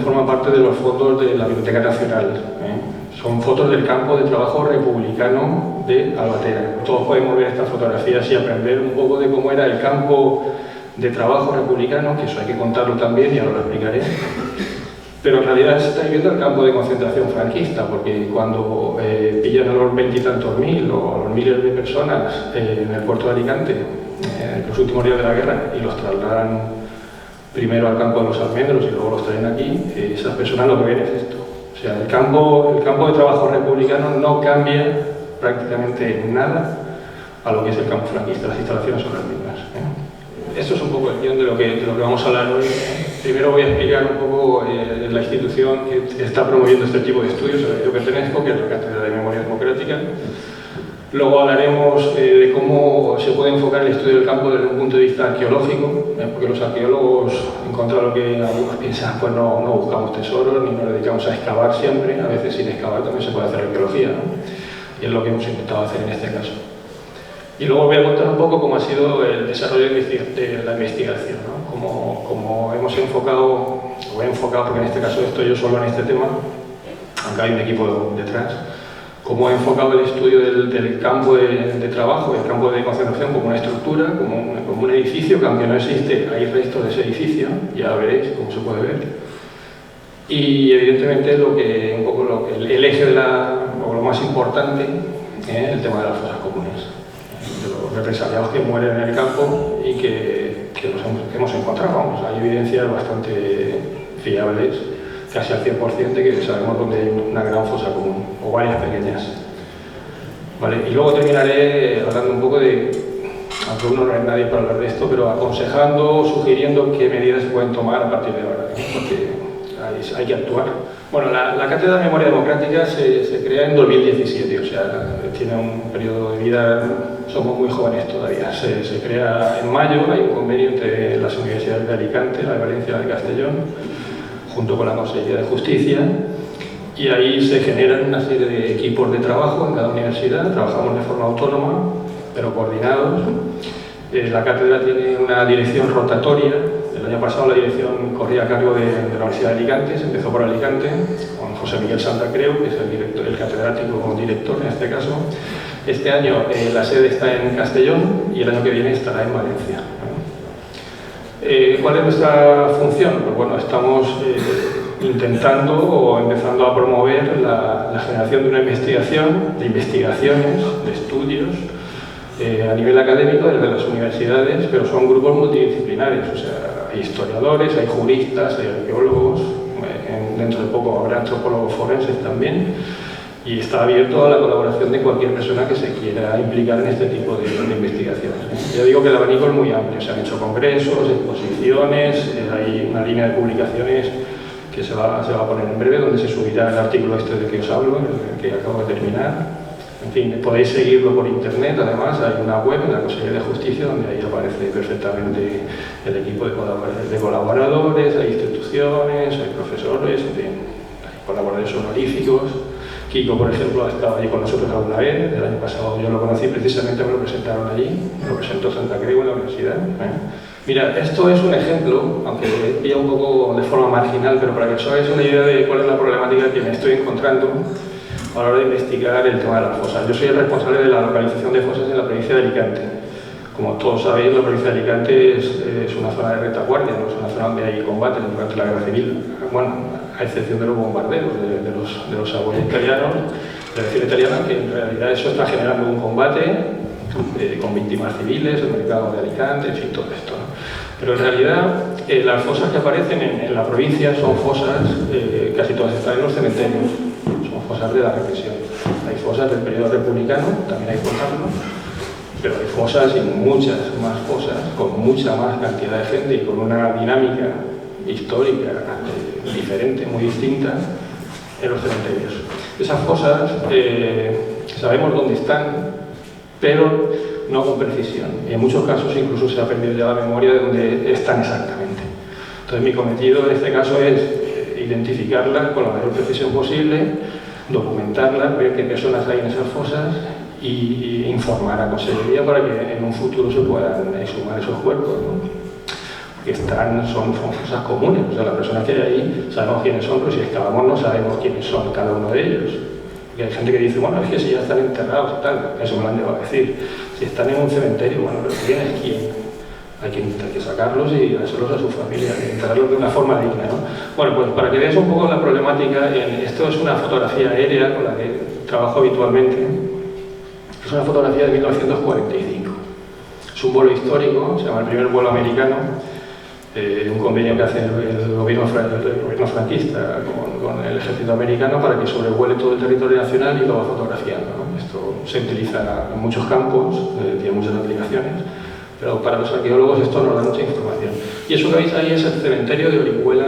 forman parte de los fondos de la Biblioteca Nacional. Son fotos del campo de trabajo republicano de Albatera. Todos podemos ver estas fotografías y aprender un poco de cómo era el campo de trabajo republicano, que eso hay que contarlo también y ahora lo explicaré. Pero en realidad se está viviendo el campo de concentración franquista, porque cuando pillan a los 20 y tantos mil o a los miles de personas en el puerto de Alicante, en los últimos días de la guerra, y los trasladan primero al campo de los almendros y luego los traen aquí, esas personas lo que ven es esto. O sea, el campo de trabajo republicano no cambia prácticamente nada a lo que es el campo franquista, las instalaciones son las mismas. Esto es un poco el guión de lo que vamos a hablar hoy. Primero voy a explicar un poco la institución que está promoviendo este tipo de estudios a la que yo pertenezco, que es la Cátedra de Memoria Democrática. Luego hablaremos de cómo se puede enfocar el estudio del campo desde un punto de vista arqueológico, porque los arqueólogos, en contra de lo que algunos piensan, pues no buscamos tesoros ni nos dedicamos a excavar siempre. A veces sin excavar también se puede hacer arqueología, ¿no? Y es lo que hemos intentado hacer en este caso. Y luego voy a contar un poco cómo ha sido el desarrollo de la investigación, ¿no? Cómo hemos enfocado, o he enfocado, porque en este caso estoy yo solo en este tema, aunque hay un equipo detrás, cómo he enfocado el estudio del campo de trabajo, el campo de concentración como una estructura, como un edificio, que aunque no existe, hay restos de ese edificio, ya veréis cómo se puede ver. Y evidentemente el eje o lo más importante es el tema de las fosas comunes, de los represaliados que mueren en el campo y que hemos encontrado. Vamos, hay evidencias bastante fiables, casi al 100%, de que sabemos dónde hay una gran fosa común, o varias pequeñas. ¿Vale? Y luego terminaré hablando un poco de, aunque uno no es nadie para hablar de esto, pero aconsejando, sugiriendo qué medidas se pueden tomar a partir de ahora, porque hay que actuar. Bueno, la Cátedra de Memoria Democrática se crea en 2017, o sea, tiene un periodo de vida, somos muy jóvenes todavía. Se crea en mayo, hay un convenio entre las universidades de Alicante, la de Valencia y la de Castellón, junto con la Consejería de Justicia, y ahí se generan una serie de equipos de trabajo en cada universidad. Trabajamos de forma autónoma, pero coordinados. La cátedra tiene una dirección rotatoria. El año pasado la dirección corría a cargo de la Universidad de Alicante, se empezó por Alicante, con José Miguel Santa Creu, que es el catedrático como director en este caso. Este año la sede está en Castellón y el año que viene estará en Valencia. ¿Cuál es nuestra función? Pues bueno, estamos intentando o empezando a promover la generación de una investigación, de investigaciones, de estudios a nivel académico desde las universidades, pero son grupos multidisciplinares, o sea, hay historiadores, hay juristas, hay arqueólogos, dentro de poco habrá antropólogos forenses también, y está abierto a la colaboración de cualquier persona que se quiera implicar en este tipo de investigaciones. Ya digo que el abanico es muy amplio, se han hecho congresos, exposiciones, hay una línea de publicaciones que se va a poner en breve, donde se subirá el artículo este de que os hablo, el que acabo de terminar. En fin, podéis seguirlo por internet, además hay una web en la Consejería de Justicia donde ahí aparece perfectamente el equipo de colaboradores, hay instituciones, hay profesores, en fin, hay colaboradores honoríficos. Kiko, por ejemplo, ha estado allí con nosotros alguna vez, el año pasado yo lo conocí, precisamente me lo presentaron allí, me lo presentó Santa Creu en la universidad. Mira, esto es un ejemplo, aunque pilla un poco de forma marginal, pero para que os hagáis una idea de cuál es la problemática que me estoy encontrando a la hora de investigar el tema de las fosas. Yo soy el responsable de la localización de fosas en la provincia de Alicante. Como todos sabéis, la provincia de Alicante es una zona de retaguardia, no es una zona donde hay combate durante la guerra civil. Bueno, a excepción de los bombardeos de los abuelos italianos, de la defensa italiana, que en realidad eso está generando un combate con víctimas civiles, el mercado de Alicante, en fin, todo esto, ¿no? Pero en realidad las fosas que aparecen en la provincia son fosas, casi todas están en los cementerios, son fosas de la represión. Hay fosas del periodo republicano, también hay fosas, ¿no? Pero hay fosas y muchas más fosas, con mucha más cantidad de gente y con una dinámica histórica diferente, muy distinta en los cementerios. Esas fosas sabemos dónde están, pero no con precisión. Y en muchos casos incluso se ha perdido ya la memoria de dónde están exactamente. Entonces mi cometido en este caso es identificarlas con la mayor precisión posible, documentarlas, ver qué personas hay en esas fosas y informar a Consejería para que en un futuro se puedan exhumar esos cuerpos, ¿no? que son fosas comunes. O sea, las personas que hay ahí sabemos quiénes son, pero si excavamos no sabemos quiénes son cada uno de ellos. Porque hay gente que dice, bueno, es que si ya están enterrados y tal, eso me lo han llegado a decir. Si están en un cementerio, bueno, pero ¿quién es quién? Hay que sacarlos y dárselos a su familia, enterrarlos de una forma digna, ¿no? Bueno, pues para que veáis un poco la problemática, esto es una fotografía aérea con la que trabajo habitualmente. Es una fotografía de 1945. Es un vuelo histórico, se llama el primer vuelo americano, un convenio que hace el gobierno franquista con el ejército americano para que sobrevuele todo el territorio nacional y lo va fotografiando, ¿no? Esto se utiliza en muchos campos, tiene muchas aplicaciones, pero para los arqueólogos esto nos da mucha información. Y eso que veis ahí es el cementerio de Orihuela,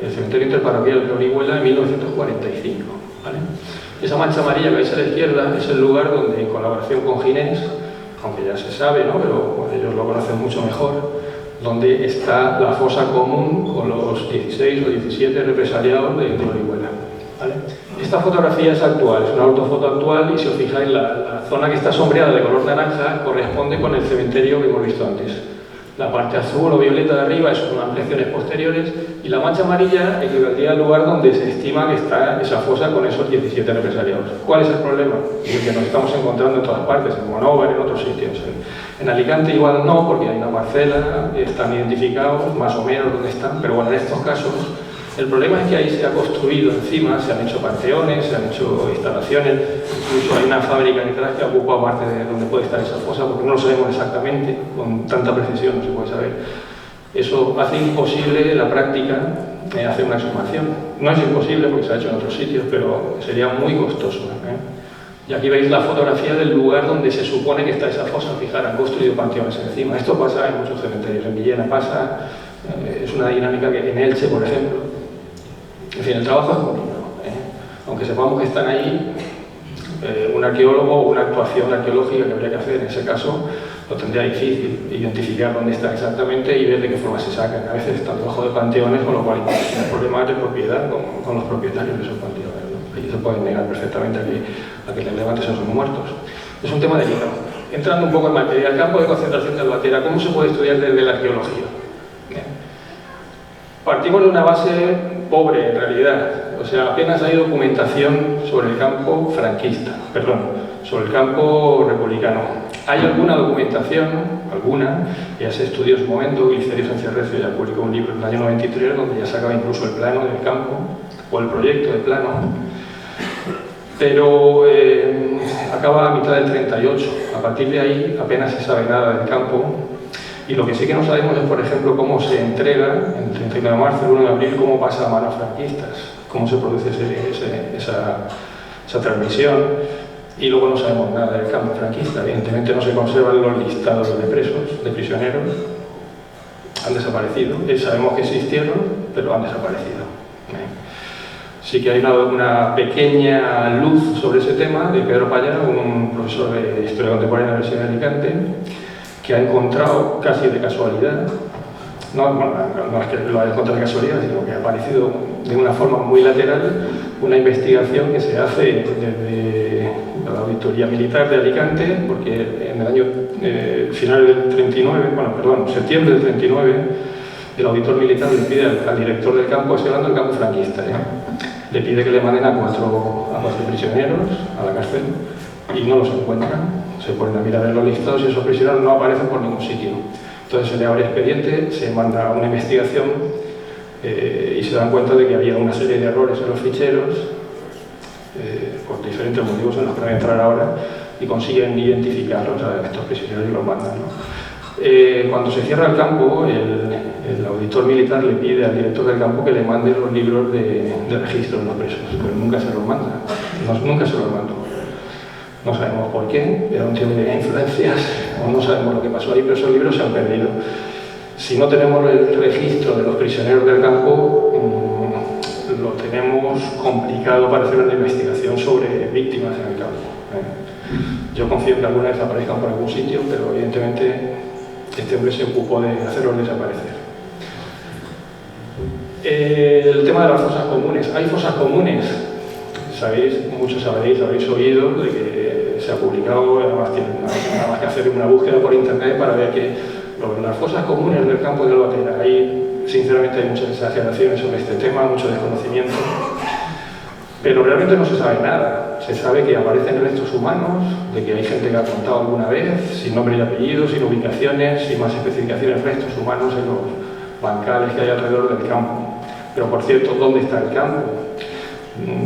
el cementerio interparroquial de Orihuela en 1945, ¿vale? Esa mancha amarilla que veis a la izquierda es el lugar donde, en colaboración con Ginés, aunque ya se sabe, ¿no? Pero ellos lo conocen mucho mejor, donde está la fosa común con los 16 o 17 represaliados de Orihuela, ¿vale? Esta fotografía es actual, es una ortofoto actual y si os fijáis la zona que está sombreada de color naranja corresponde con el cementerio que hemos visto antes. La parte azul o violeta de arriba son ampliaciones posteriores y la mancha amarilla equivaldría al lugar donde se estima que está esa fosa con esos 17 represaliados. ¿Cuál es el problema? El que nos estamos encontrando en todas partes, en Monóvar, en otros sitios. En Alicante igual no, porque hay una parcela, están identificados más o menos dónde están, pero bueno, en estos casos el problema es que ahí se ha construido encima, se han hecho panteones, se han hecho instalaciones, incluso hay una fábrica detrás que ocupa parte de donde puede estar esa fosa, porque no lo sabemos exactamente, con tanta precisión no se puede saber. Eso hace imposible en la práctica hacer una exhumación. No es imposible porque se ha hecho en otros sitios, pero sería muy costoso, ¿eh? Y aquí veis la fotografía del lugar donde se supone que está esa fosa. Fijar, han construido panteones encima. Esto pasa en muchos cementerios, en Villena pasa, es una dinámica que en Elche, por ejemplo. En fin, el trabajo es complicado, ¿eh? Aunque sepamos que están ahí, un arqueólogo o una actuación arqueológica que habría que hacer en ese caso lo tendría difícil, identificar dónde está exactamente y ver de qué forma se sacan. A veces están debajo de panteones, con lo cual hay problemas de propiedad con los propietarios de esos panteones, ¿no? Ellos se pueden negar perfectamente a que les levantes a esos muertos. Es un tema delicado. Entrando un poco en materia, el campo de concentración de Albatera, ¿cómo se puede estudiar desde la arqueología? Partimos de una base pobre, en realidad. O sea, apenas hay documentación sobre el campo franquista, sobre el campo republicano. Hay alguna documentación, ya se estudió en su momento, Glicerio Sánchez Recio ya publicó un libro en el año 93 donde ya sacaba incluso el plano del campo, o el proyecto de plano, pero acaba a mitad del 38. A partir de ahí apenas se sabe nada del campo. Y lo que sí que no sabemos es, por ejemplo, cómo se entrega el 31 de marzo, el 1 de abril, cómo pasa a manos franquistas, cómo se produce esa transmisión. Y luego no sabemos nada del campo franquista. Evidentemente no se conservan los listados de presos, de prisioneros. Han desaparecido. Sabemos que existieron, pero han desaparecido. Sí que hay una pequeña luz sobre ese tema de Pedro Payá, un profesor de Historia Contemporánea de la Universidad de Alicante, que ha encontrado casi de casualidad, no es que lo haya encontrado de casualidad, sino que ha aparecido de una forma muy lateral una investigación que se hace desde la Auditoría Militar de Alicante, porque en el año final del 39, septiembre del 39, el auditor militar le pide al director del campo, estoy hablando del campo franquista, le pide que le manden a cuatro prisioneros a la cárcel y no los encuentran. Se ponen a mirar en los listados y esos prisioneros no aparecen por ningún sitio. Entonces se le abre expediente, se manda una investigación y se dan cuenta de que había una serie de errores en los ficheros por diferentes motivos en los que no voy a entrar ahora y consiguen identificarlos a estos prisioneros y los mandan, ¿no? Cuando se cierra el campo, el auditor militar le pide al director del campo que le mande los libros de registro de los presos, pero nunca se los manda, nunca se los mandó. No sabemos por qué, era un tema de influencias, o no sabemos lo que pasó ahí, pero esos libros se han perdido. Si no tenemos el registro de los prisioneros del campo, lo tenemos complicado para hacer una investigación sobre víctimas en el campo. Yo confío en que alguna vez aparezcan por algún sitio, pero evidentemente este hombre se ocupó de hacerlos desaparecer. El tema de las fosas comunes. ¿Hay fosas comunes? Sabéis, muchos habréis oído de que se ha publicado, además tiene nada más que hacer una búsqueda por internet para ver que Pero las fosas comunes del campo de Albatera, ahí sinceramente hay muchas exageraciones sobre este tema, mucho desconocimiento, pero realmente no se sabe nada. Se sabe que aparecen restos humanos, de que hay gente que ha contado alguna vez, sin nombre y apellido, sin ubicaciones, sin más especificaciones, restos humanos en los bancales que hay alrededor del campo. Pero por cierto, ¿dónde está el campo?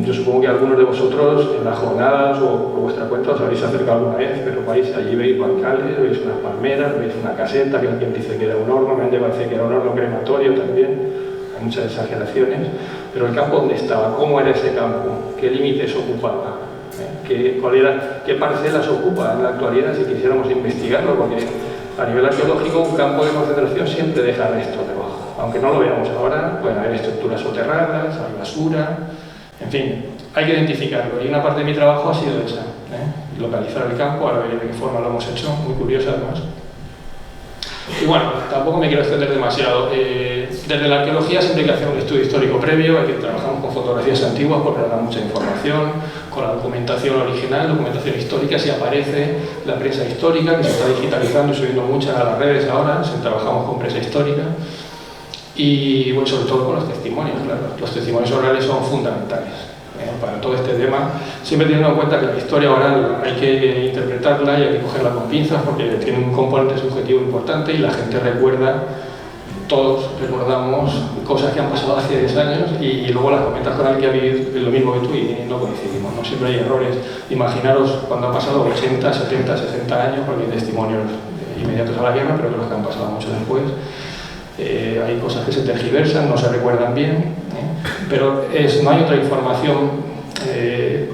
Yo supongo que algunos de vosotros en las jornadas o por vuestra cuenta os habréis acercado alguna vez, pero vais allí, veis bancales, veis unas palmeras, veis una caseta, que alguien dice que era un horno, me han llegado a decir que era un horno crematorio también, hay muchas exageraciones, pero el campo ¿dónde estaba? ¿Cómo era ese campo? ¿Qué límites ocupaba? ¿Qué parcelas ocupa en la actualidad si quisiéramos investigarlo? Porque a nivel arqueológico un campo de concentración siempre deja restos debajo, aunque no lo veamos ahora, pueden haber estructuras soterradas, hay basura. En fin, hay que identificarlo y una parte de mi trabajo ha sido esa, localizar el campo, ahora veré de qué forma lo hemos hecho, muy curiosa además. Y bueno, tampoco me quiero extender demasiado. Desde la arqueología siempre hay que hacer un estudio histórico previo, hay que trabajar con fotografías antiguas porque nos dan mucha información, con la documentación original, documentación histórica, si aparece la prensa histórica, que se está digitalizando y subiendo muchas a las redes ahora, si trabajamos con prensa histórica. Y bueno, sobre todo con los testimonios, claro. Los testimonios orales son fundamentales para todo este tema, siempre teniendo en cuenta que la historia oral hay que interpretarla y hay que cogerla con pinzas porque tiene un componente subjetivo importante y la gente recuerda, todos recordamos cosas que han pasado hace 10 años y luego las comentas con alguien que ha vivido lo mismo que tú y no coincidimos, ¿no? Siempre hay errores. Imaginaros cuando han pasado 80, 70, 60 años, porque hay testimonios inmediatos a la guerra, pero otros que han pasado mucho después. Hay cosas que se tergiversan, no se recuerdan bien, pero no hay otra información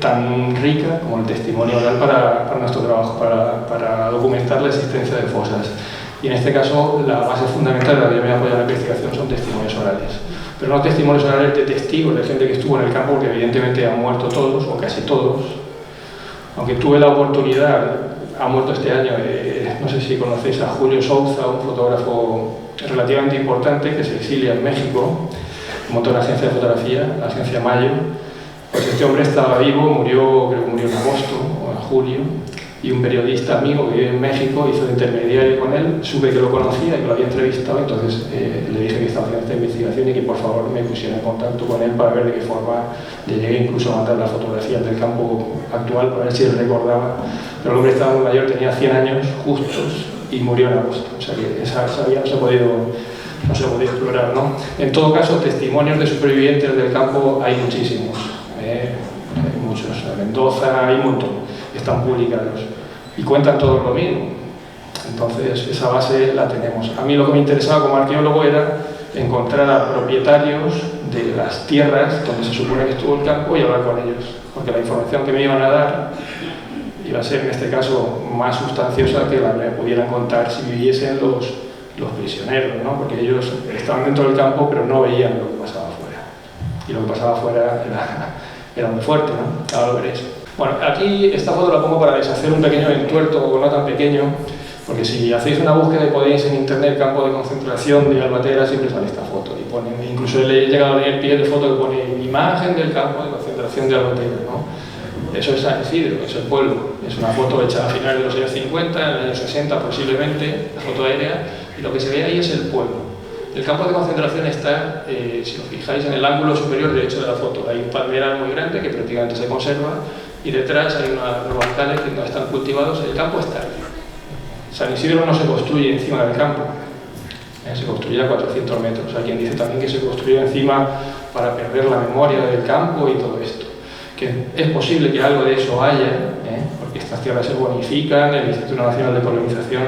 tan rica como el testimonio oral para nuestro trabajo, para documentar la existencia de fosas. Y en este caso, la base fundamental de la que yo me apoyo en la investigación son testimonios orales. Pero no testimonios orales de testigos, de gente que estuvo en el campo, porque evidentemente han muerto todos, o casi todos. Aunque tuve la oportunidad, ha muerto este año, no sé si conocéis a Julio Souza, un fotógrafo relativamente importante que se exilia en México, montó una agencia de fotografía, la agencia Mayo. Pues este hombre estaba vivo, murió, creo que murió en agosto o en julio, y un periodista amigo que vive en México hizo de intermediario con él, supe que lo conocía y que lo había entrevistado, entonces le dije que estaba haciendo esta investigación y que por favor me pusiera en contacto con él para ver de qué forma le llegué incluso a mandar las fotografías del campo actual para ver si él recordaba. Pero el hombre estaba muy mayor, tenía 100 años justos y murió en agosto, o sea que esa vía no se ha podido explorar, ¿no? En todo caso, testimonios de supervivientes del campo hay muchísimos, hay muchos, en Mendoza hay un montón, están publicados y cuentan todos lo mismo. Entonces esa base la tenemos. A mí lo que me interesaba como arqueólogo era encontrar a propietarios de las tierras donde se supone que estuvo el campo y hablar con ellos, porque la información que me iban a dar iba a ser en este caso más sustanciosa que la que me pudieran contar si viviesen los prisioneros, ¿no? Porque ellos estaban dentro del campo pero no veían lo que pasaba afuera, y lo que pasaba afuera era muy fuerte, ¿no? Ahora lo veréis. Bueno, aquí esta foto la pongo para deshacer un pequeño entuerto, no tan pequeño, porque si hacéis una búsqueda y podéis en internet campo de concentración de Albatera, siempre sale esta foto, y pone, incluso he llegado a leer pie de foto que pone imagen del campo de concentración de Albatera, ¿no? Eso es San Isidro, es el pueblo, es una foto hecha a finales de los años 50, en los años 60 posiblemente, la foto aérea, y lo que se ve ahí es el pueblo. El campo de concentración está, si os fijáis, en el ángulo superior derecho de la foto. Hay un palmeral muy grande que prácticamente se conserva y detrás hay unos bancales que no están cultivados. El campo está ahí. San Isidro no se construye encima del campo, se construye a 400 metros. Hay quien dice también que se construyó encima para perder la memoria del campo y todo esto. Que es posible que algo de eso haya, porque estas tierras se bonifican, el Instituto Nacional de Colonización,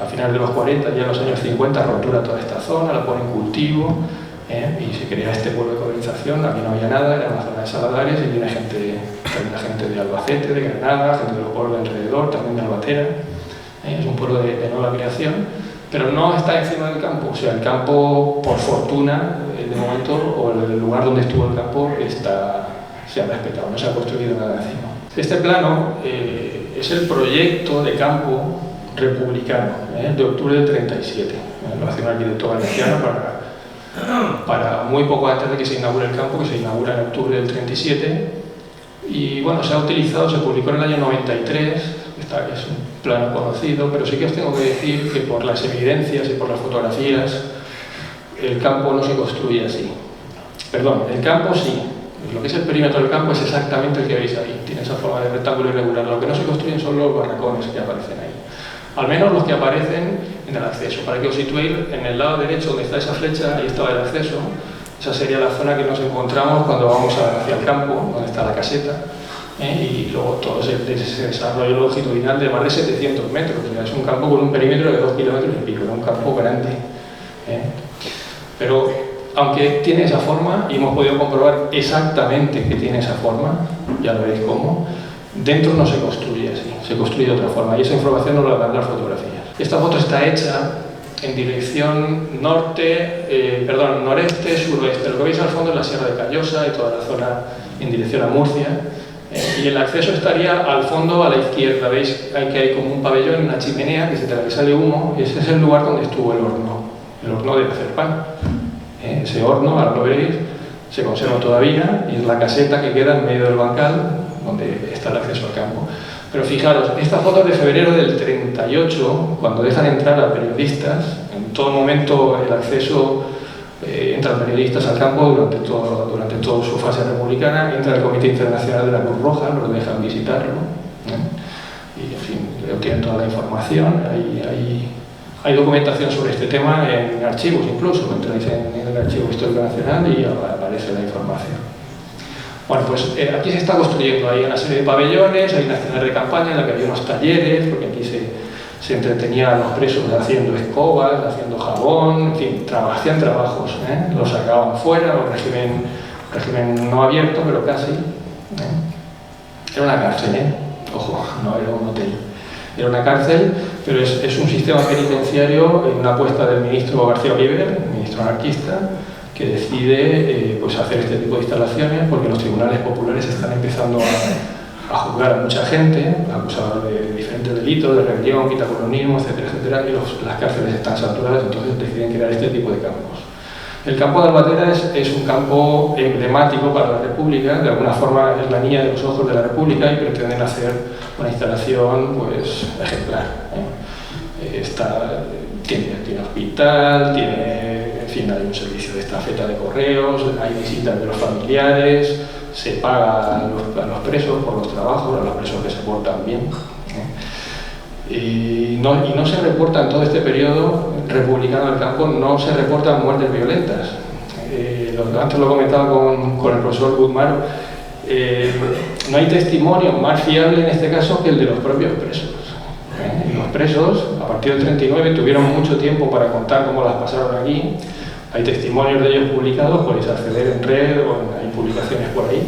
a finales de los 40, ya en los años 50, rotura toda esta zona, la pone en cultivo, y se crea este pueblo de colonización. Aquí no había nada, era una zona de saladares, y viene gente de Albacete, de Granada, gente de los pueblos de alrededor, también de Albatera. Es un pueblo de nueva creación, pero no está encima del campo. O sea, el campo, por fortuna, de momento, o el lugar donde estuvo el campo, se ha respetado, no se ha construido nada encima. Este plano es el proyecto de campo republicano, de octubre del 37. Lo hace un arquitecto valenciano para muy poco antes de que se inaugure el campo, que se inaugura en octubre del 37. Y bueno, se ha utilizado, se publicó en el año 93, es un plano conocido, pero sí que os tengo que decir que por las evidencias y por las fotografías el campo no se construye así. Perdón, el campo sí. Lo que es el perímetro del campo es exactamente el que veis ahí. Tiene esa forma de rectángulo irregular. Lo que no se construyen son los barracones que aparecen ahí. Al menos los que aparecen en el acceso. Para que os situéis, en el lado derecho donde está esa flecha, ahí estaba el acceso. Esa sería la zona que nos encontramos cuando vamos hacia el campo, donde está la caseta. Y luego todo ese desarrollo longitudinal de más de 700 metros. O sea, es un campo con un perímetro de 2 kilómetros y pico. Es un campo grande. Pero aunque tiene esa forma, y hemos podido comprobar exactamente que tiene esa forma, ya lo veréis cómo, dentro no se construye así, se construye de otra forma, y esa información nos la dan las fotografías. Esta foto está hecha en dirección noreste, suroeste. Lo que veis al fondo es la Sierra de Callosa y toda la zona en dirección a Murcia, y el acceso estaría al fondo a la izquierda. Veis que hay como un pabellón, una chimenea de la que sale humo, y ese es el lugar donde estuvo el horno de hacer pan. Ese horno, ahora lo veréis, se conserva todavía y es la caseta que queda en medio del bancal donde está el acceso al campo. Pero fijaros, esta foto es de febrero del 38, cuando dejan entrar a periodistas. En todo momento el acceso, entran periodistas al campo durante toda su fase republicana, entra el Comité Internacional de la Cruz Roja, los dejan visitarlo, y en fin, obtienen toda la información. Hay documentación sobre este tema en archivos, incluso entráis en el Archivo Histórico Nacional y aparece la información. Bueno, pues aquí se está construyendo, hay una serie de pabellones, hay una escena de campaña en la que había unos talleres, porque aquí se entretenían a los presos haciendo escobas, haciendo jabón, en fin, hacían trabajos, los sacaban fuera, un régimen no abierto, pero casi. Era una cárcel, ojo, no era un hotel. Era una cárcel, pero es un sistema penitenciario en una apuesta del ministro García Oliver, ministro anarquista, que decide pues hacer este tipo de instalaciones porque los tribunales populares están empezando a juzgar a mucha gente, acusados de diferentes delitos, de rebelión, quitacolonismo, etcétera, etcétera, y las cárceles están saturadas, entonces deciden crear este tipo de campos. El campo de Albatera es un campo emblemático para la República, de alguna forma es la niña de los ojos de la República y pretenden hacer una instalación pues, ejemplar. Tiene hospital, en fin, hay un servicio de estafeta de correos, hay visitas de los familiares, se paga a los presos por los trabajos, a los presos que se portan bien. Y no se reporta en todo este periodo republicano del campo, no se reportan muertes violentas. Antes lo comentaba con el profesor Guzmán, no hay testimonio más fiable en este caso que el de los propios presos. Los presos, a partir del 39, tuvieron mucho tiempo para contar cómo las pasaron aquí. Hay testimonios de ellos publicados, podéis acceder en red o hay publicaciones por ahí.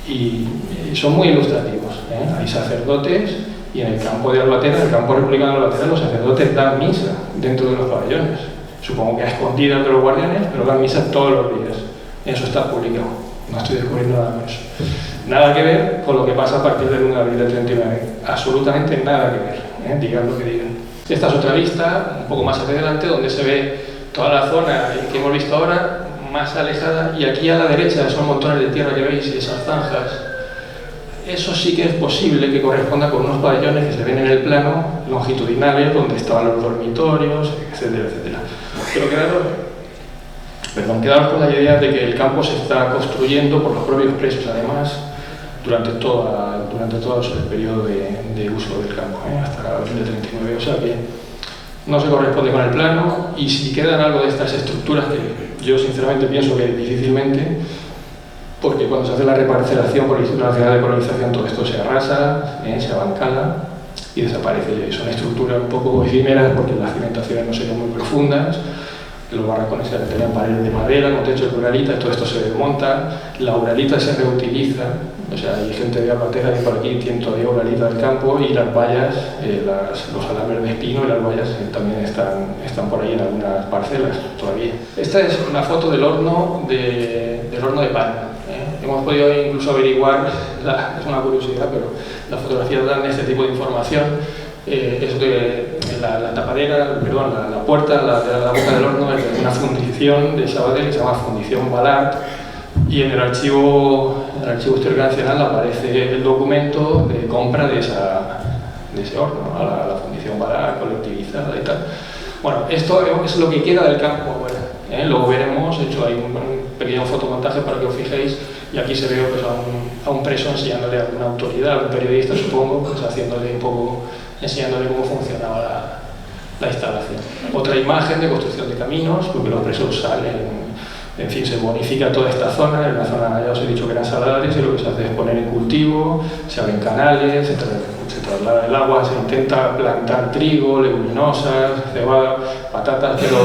Y son muy ilustrativos. Hay sacerdotes. Y en el campo de Albatera, el campo republicano de Albatera, los sacerdotes dan misa dentro de los pabellones. Supongo que a escondidas de los guardianes, pero dan misa todos los días. Eso está publicado. No estoy descubriendo nada más. Nada que ver con lo que pasa a partir del 1 de abril del 39. Absolutamente nada que ver. Digan lo que digan. Esta es otra vista, un poco más hacia adelante, donde se ve toda la zona que hemos visto ahora, más alejada. Y aquí a la derecha, esos montones de tierra que veis y esas zanjas, eso sí que es posible que corresponda con unos pabellones que se ven en el plano, longitudinales, donde estaban los dormitorios, etcétera, etcétera. Pero quedaros con la idea de que el campo se está construyendo por los propios presos, además, durante todo el periodo de uso del campo, hasta el 39. O sea que no se corresponde con el plano, y si quedan algo de estas estructuras, que yo sinceramente pienso que difícilmente, porque cuando se hace la reparcelación por el Instituto Nacional de Colonización, todo esto se arrasa, se abancala y desaparece. Son estructuras un poco efímeras porque las cimentaciones no serían muy profundas, los barracones se tenían paredes de madera con techo de uralita, todo esto se desmonta, la uralita se reutiliza, o sea, hay gente de Albatera que por aquí tiene todavía uralita del campo, y las vallas, los alambres de espino y las vallas también están por ahí en algunas parcelas todavía. Esta es una foto del horno de pan. Hemos podido incluso averiguar, es una curiosidad, pero las fotografías dan este tipo de información. Es de la tapadera, perdón, la puerta de la boca del horno es de una fundición de Sabadell que se llama Fundición Balart, y en el Archivo Histórico Nacional aparece el documento de compra de de ese horno, a la fundición balar, colectivizada y tal. Bueno, esto es lo que queda del campo ahora. Luego veremos, he hecho ahí un pequeño fotomontaje para que os fijéis, y aquí se ve pues, a un preso enseñándole a una autoridad, a un periodista supongo, pues haciéndole un poco, enseñándole cómo funcionaba la instalación. Otra imagen de construcción de caminos, porque los presos salen, en fin, se bonifica toda esta zona, en la zona ya os he dicho que eran saladares, y lo que se hace es poner en cultivo, se abren canales, se traslada el agua, se intenta plantar trigo, leguminosas, cebada, patatas, pero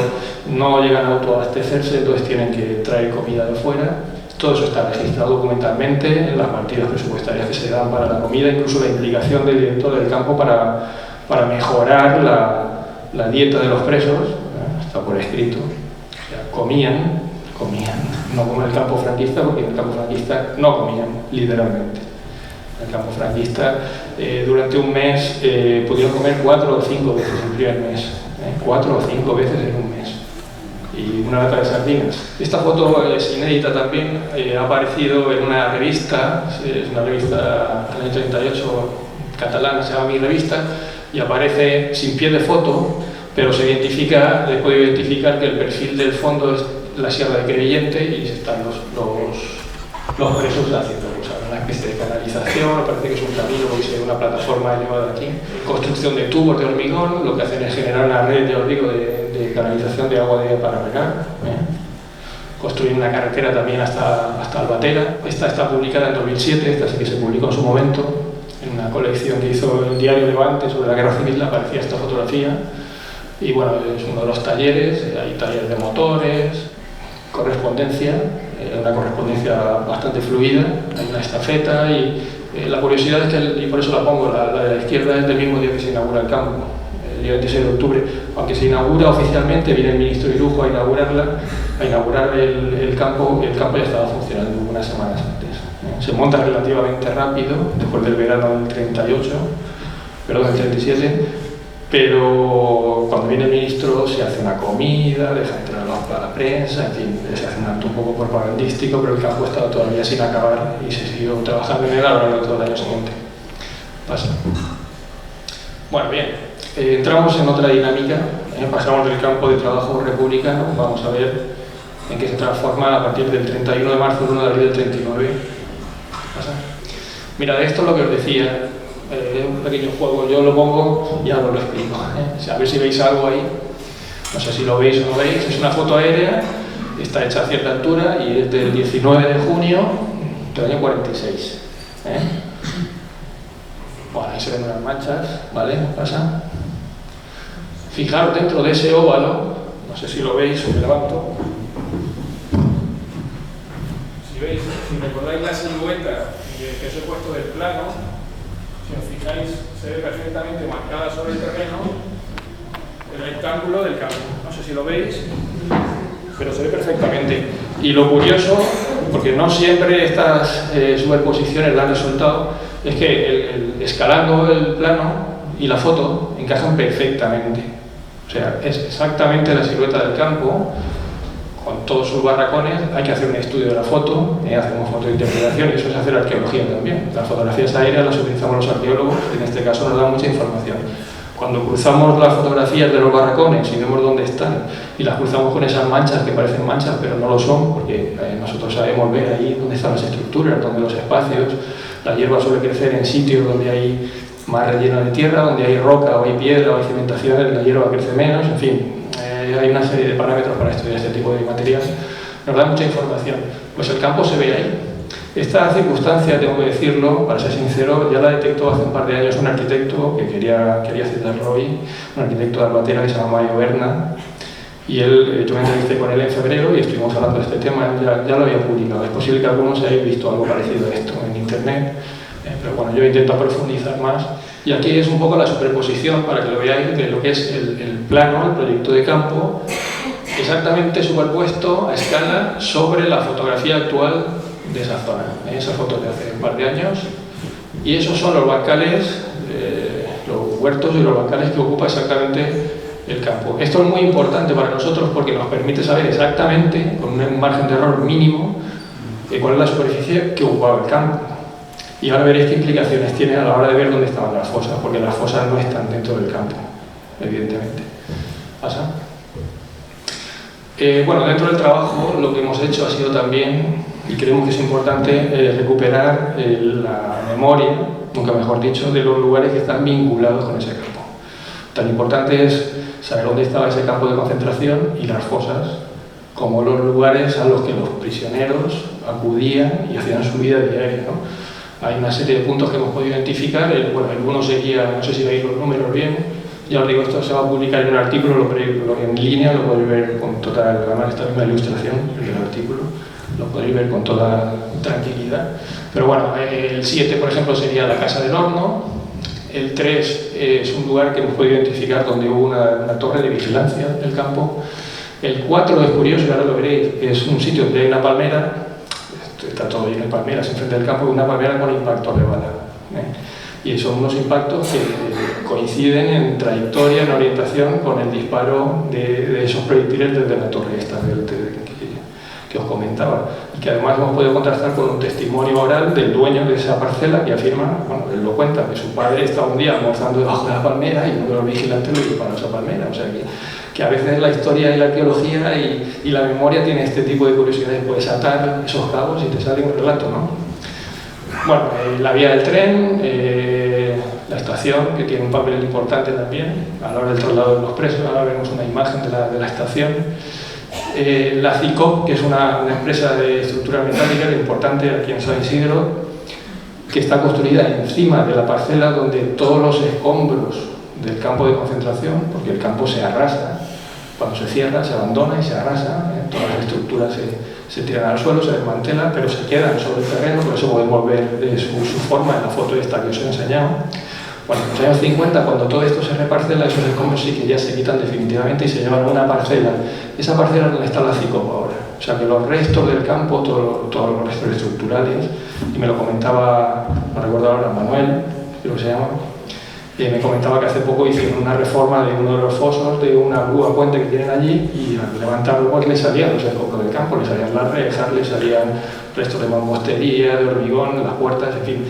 no llegan a autoabastecerse, entonces tienen que traer comida de fuera. Todo eso está registrado documentalmente en las partidas presupuestarias que se dan para la comida, incluso la implicación del director del campo para mejorar la dieta de los presos, está por escrito. O sea, comían, no como en el campo franquista, porque en el campo franquista no comían, literalmente. En el campo franquista, durante un mes pudieron comer 4 o 5 veces el primer mes, 4 o 5 veces en un mes. Y una lata de sardinas. Esta foto es inédita también, ha aparecido en una revista, es una revista del año 38 catalana, se llama Mi Revista, y aparece sin pie de foto, pero se puede identificar que el perfil del fondo es la Sierra de Crevillente y están los presos haciendo una especie de canalización, parece que es un camino, porque se ve una plataforma elevada aquí, construcción de tubos de hormigón, lo que hacen es generar una red, ya os digo, de canalización de agua para regar, construir una carretera también hasta Albatera. Esta está publicada en 2007, esta sí que se publicó en su momento, en una colección que hizo el diario Levante sobre la Guerra Civil, aparecía esta fotografía, y bueno, es uno de los talleres, hay talleres de motores, correspondencia, una correspondencia bastante fluida, hay una estafeta y la curiosidad es que, y por eso la pongo, la de la izquierda es del mismo día que se inaugura el campo, el día 26 de octubre, aunque se inaugura oficialmente, viene el ministro Irujo a inaugurar el campo ya estaba funcionando unas semanas antes. Se monta relativamente rápido, después del verano del 37, pero cuando viene el ministro se hace una comida, deja entrar a la prensa, en fin, se hace un acto un poco propagandístico, pero el campo estaba todavía sin acabar y se siguió trabajando en él a lo largo de todo el año siguiente. Pasa. Bueno, bien, entramos en otra dinámica, pasamos del campo de trabajo republicano, vamos a ver en qué se transforma a partir del 31 de marzo al 1 de abril del 39. Pasa. Mira, de esto es lo que os decía. Es un pequeño juego, yo lo pongo y ahora lo explico. A ver si veis algo ahí, no sé si lo veis o no veis, es una foto aérea, está hecha a cierta altura y es del 19 de junio del año 46. Bueno, ahí se ven unas manchas, ¿vale? Pasa. Fijaros dentro de ese óvalo, no sé si lo veis o me levanto. Si veis, si recordáis la silueta que os he puesto del plano, si os fijáis, se ve perfectamente marcada sobre el terreno el rectángulo del campo. No sé si lo veis, pero se ve perfectamente. Y lo curioso, porque no siempre estas superposiciones dan resultado, es que escalando el plano y la foto encajan perfectamente. O sea, es exactamente la silueta del campo, con todos sus barracones. Hay que hacer un estudio de la foto, hacemos foto de interpretación, y eso es hacer arqueología también. Las fotografías aéreas las utilizamos los arqueólogos, en este caso nos dan mucha información. Cuando cruzamos las fotografías de los barracones y vemos dónde están, y las cruzamos con esas manchas que parecen manchas, pero no lo son, porque nosotros sabemos ver ahí dónde están las estructuras, dónde los espacios. La hierba suele crecer en sitios donde hay más relleno de tierra, donde hay roca o hay piedra o hay cimentación, la hierba crece menos, en fin. Hay una serie de parámetros para estudiar este tipo de material, nos da mucha información. Pues el campo se ve ahí. Esta circunstancia, tengo que decirlo, para ser sincero, ya la detectó hace un par de años un arquitecto que quería citarlo hoy, un arquitecto de Albatera que se llama Mario Berna, y yo me entrevisté con él en febrero y estuvimos hablando de este tema, ya lo había publicado. Es posible que algunos hayáis visto algo parecido a esto en internet, pero bueno, yo intento profundizar más. Y aquí es un poco la superposición, para que lo veáis, de lo que es el plano, el proyecto de campo, exactamente superpuesto a escala sobre la fotografía actual de esa zona. Esa foto de hace un par de años. Y esos son los bancales, los huertos y los bancales que ocupa exactamente el campo. Esto es muy importante para nosotros porque nos permite saber exactamente, con un margen de error mínimo, cuál es la superficie que ocupaba el campo. Y ahora veréis qué implicaciones tiene a la hora de ver dónde estaban las fosas, porque las fosas no están dentro del campo, evidentemente. ¿Pasa? Bueno, dentro del trabajo lo que hemos hecho ha sido también, y creemos que es importante, recuperar la memoria, nunca mejor dicho, de los lugares que están vinculados con ese campo. Tan importante es saber dónde estaba ese campo de concentración y las fosas, como los lugares a los que los prisioneros acudían y hacían su vida diaria, ¿no? Hay una serie de puntos que hemos podido identificar, bueno, algunos seguía, no sé si veis los números bien, ya os digo, esto se va a publicar en un artículo, lo en línea, lo podéis ver con total, además esta misma ilustración del artículo, lo podéis ver con toda tranquilidad. Pero bueno, el 7, por ejemplo, sería la Casa del Horno, el 3 es un lugar que hemos podido identificar donde hubo una torre de vigilancia del campo, el 4 es curioso, y ahora lo veréis, es un sitio donde hay una palmera, está todo lleno de palmeras enfrente del campo, una palmera con impactos de bala. Y son unos impactos que coinciden en trayectoria, en orientación con el disparo de esos proyectiles desde la torre esta que os comentaba. Y que además hemos podido contrastar con un testimonio oral del dueño de esa parcela que afirma, bueno, él lo cuenta, que su padre estaba un día almorzando debajo de la palmera y uno de los vigilantes lo disparó a esa palmera. O sea que a veces la historia y la arqueología y la memoria tiene este tipo de curiosidades, puedes atar esos cabos y te sale un relato, ¿no? Bueno, la vía del tren, la estación, que tiene un papel importante también a la hora del traslado de los presos. Ahora vemos una imagen de la estación. La CICOP, que es una empresa de estructura metálica importante aquí en San Isidro, que está construida encima de la parcela donde todos los escombros del campo de concentración, porque el campo se arrasa, cuando se cierra, se abandona y se arrasa, todas las estructuras se tiran al suelo, se desmantelan, pero se quedan sobre el terreno, por eso podemos ver su forma en la foto esta que os he enseñado. Bueno, en los años 50, cuando todo esto se reparcela, esos escombros sí que ya se quitan definitivamente y se llevan a una parcela. Esa parcela es donde está la CICOP ahora. O sea que los restos del campo, todos los restos estructurales, y me lo comentaba, no recuerdo ahora, Manuel, creo que se llama, me comentaba que hace poco hicieron una reforma de uno de los fosos de una grúa puente que tienen allí y al levantarlo pues le salían los escombros del campo, le salían las rejas, le salían restos de mampostería, de hormigón, las puertas, en fin.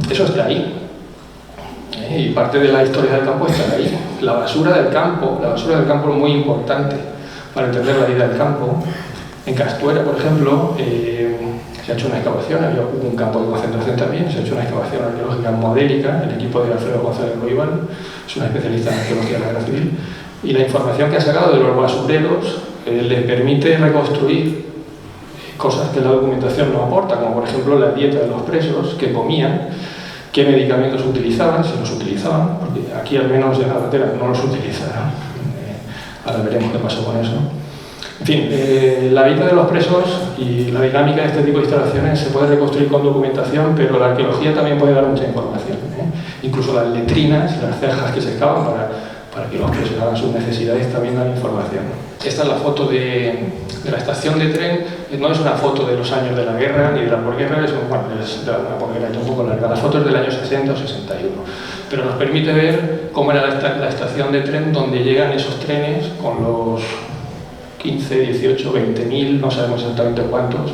Eso está ahí. Y parte de la historia del campo está ahí. La basura del campo es muy importante para entender la vida del campo. En Castuera, por ejemplo, se ha hecho una excavación, había un campo de concentración también, se ha hecho una excavación arqueológica modélica, el equipo de Alfredo González Roibal, es una especialista en arqueología de la guerra civil, y la información que ha sacado de los basureros les permite reconstruir cosas que la documentación no aporta, como por ejemplo la dieta de los presos, qué comían, qué medicamentos utilizaban, si los utilizaban, porque aquí al menos en Albatera no los utilizaron. Ahora veremos qué pasó con eso. En fin, la vida de los presos y la dinámica de este tipo de instalaciones se puede reconstruir con documentación, pero la arqueología también puede dar mucha información. Incluso las letrinas, las cejas que se excavan para que los presos hagan sus necesidades también dan información. Esta es la foto de la estación de tren, no es una foto de los años de la guerra ni de la posguerra, es de la posguerra un poco larga, la foto es del año 60 o 61, pero nos permite ver cómo era la estación de tren donde llegan esos trenes con los 15, 18, 20.000, no sabemos exactamente cuántos,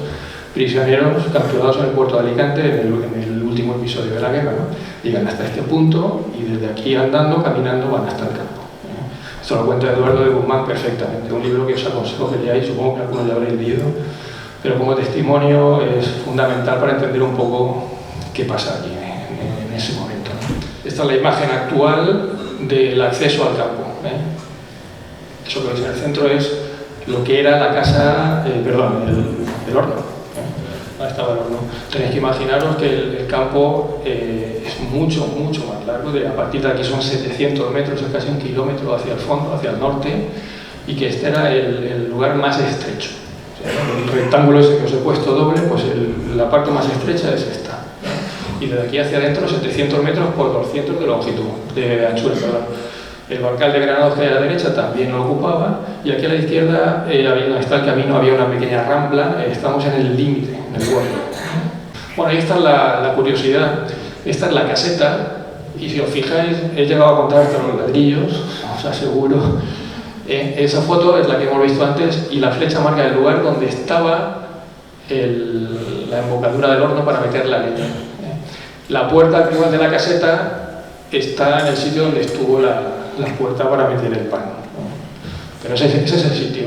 prisioneros capturados en el puerto de Alicante en el último episodio de la guerra, ¿no? Llegan hasta este punto y desde aquí andando, caminando, van hasta el campo. Esto lo cuenta Eduardo de Guzmán perfectamente, un libro que os aconsejo que leáis, supongo que algunos ya habréis leído, pero como testimonio es fundamental para entender un poco qué pasa allí en ese momento, ¿no? Esta es la imagen actual del acceso al campo. Eso que veis en el centro es lo que era la casa, el horno. Ahí estaba el horno. Tenéis que imaginaros que el campo es mucho más largo. A partir de aquí son 700 metros, es casi 1 kilómetro hacia el fondo, hacia el norte, y que este era el lugar más estrecho. O sea, el rectángulo ese que os he puesto doble, pues la parte más estrecha es esta. Y desde aquí hacia adentro 700 metros por 200 de longitud, de anchura, perdón. El Barcal de Granados que hay a la derecha también lo ocupaba, y aquí a la izquierda, donde está el camino, había una pequeña rampla. Estamos en el límite, en el borde. Bueno, ahí está la curiosidad. Esta es la caseta, y si os fijáis, he llegado a contar hasta los ladrillos, os aseguro. Esa foto es la que hemos visto antes, y la flecha marca el lugar donde estaba la embocadura del horno para meter la leña. La puerta principal de la caseta está en el sitio donde estuvo la puerta para meter el pan, ¿no? Pero ese es el sitio.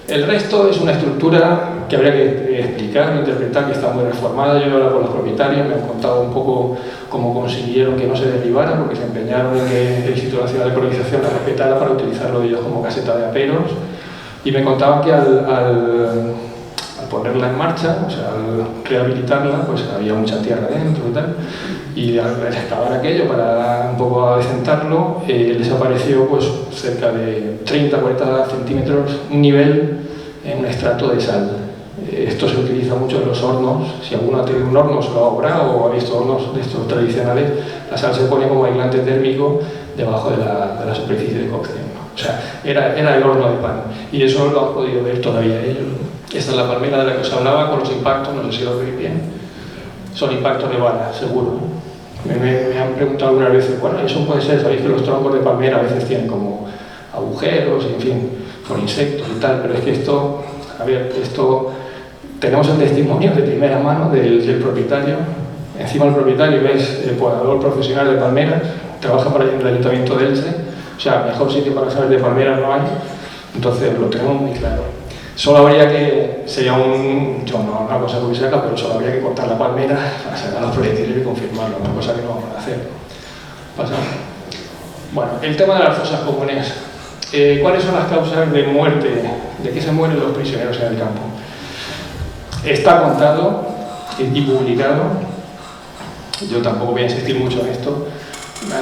El resto es una estructura que habría que explicar, interpretar, que está muy reformada. Yo he hablado con los propietarios, me han contado un poco cómo consiguieron que no se derribara, porque se empeñaron en que el Instituto Nacional de Colonización la respetara para utilizarlo ellos como caseta de aperos. Y me contaban que al ponerla en marcha, o sea, al rehabilitarla, pues había mucha tierra dentro y tal. Y al excavar aquello para un poco adecentarlo, les apareció pues cerca de 30-40 centímetros un nivel en un estrato de sal. Esto se utiliza mucho en los hornos. Si alguno ha tenido un horno, se lo ha obrado o ha visto hornos de estos tradicionales, la sal se pone como aislante térmico debajo de la superficie de cocción, ¿no? O sea, era el horno de pan. Y eso lo han podido ver todavía ellos. Esta es la palmera de la que os hablaba con los impactos, no sé si lo veis bien. Son impactos de bala, seguro. Me han preguntado algunas veces, bueno, eso puede ser, sabéis que los troncos de palmera a veces tienen como agujeros, en fin, por insectos y tal, pero es que esto, a ver, esto, tenemos el testimonio de primera mano del propietario. Encima el propietario es el podador profesional de palmeras, trabaja para el Ayuntamiento de Elche, o sea, mejor sitio para saber de palmeras no hay, entonces lo tenemos muy claro. Solo habría que, sería una cosa muy seca, pero solo habría que cortar la palmera para sacar los proyectiles y confirmarlo, una cosa que no vamos a hacer. Pasamos. Bueno, el tema de las fosas comunes. ¿Cuáles son las causas de muerte? ¿De qué se mueren los prisioneros en el campo? Está contado y publicado. Yo tampoco voy a insistir mucho en esto.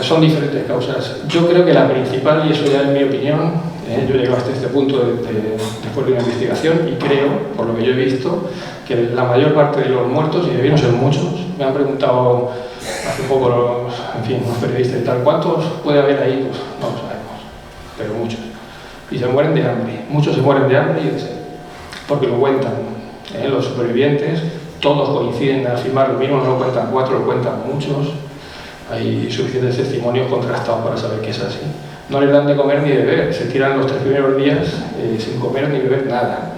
Son diferentes causas. Yo creo que la principal, y eso ya es mi opinión, yo he llegado hasta este punto después de una investigación y creo, por lo que yo he visto, que la mayor parte de los muertos, y debieron ser muchos, me han preguntado hace poco los periodistas y tal, ¿cuántos puede haber ahí? Pues no lo sabemos, pero muchos. Y se mueren de hambre. Muchos se mueren de hambre y de sed, porque lo cuentan. Los supervivientes, todos coinciden en afirmar lo mismo, no lo cuentan 4, lo cuentan muchos. Hay suficientes testimonios contrastados para saber que es así. No les dan de comer ni de beber, se tiran los 3 primeros días sin comer ni beber nada.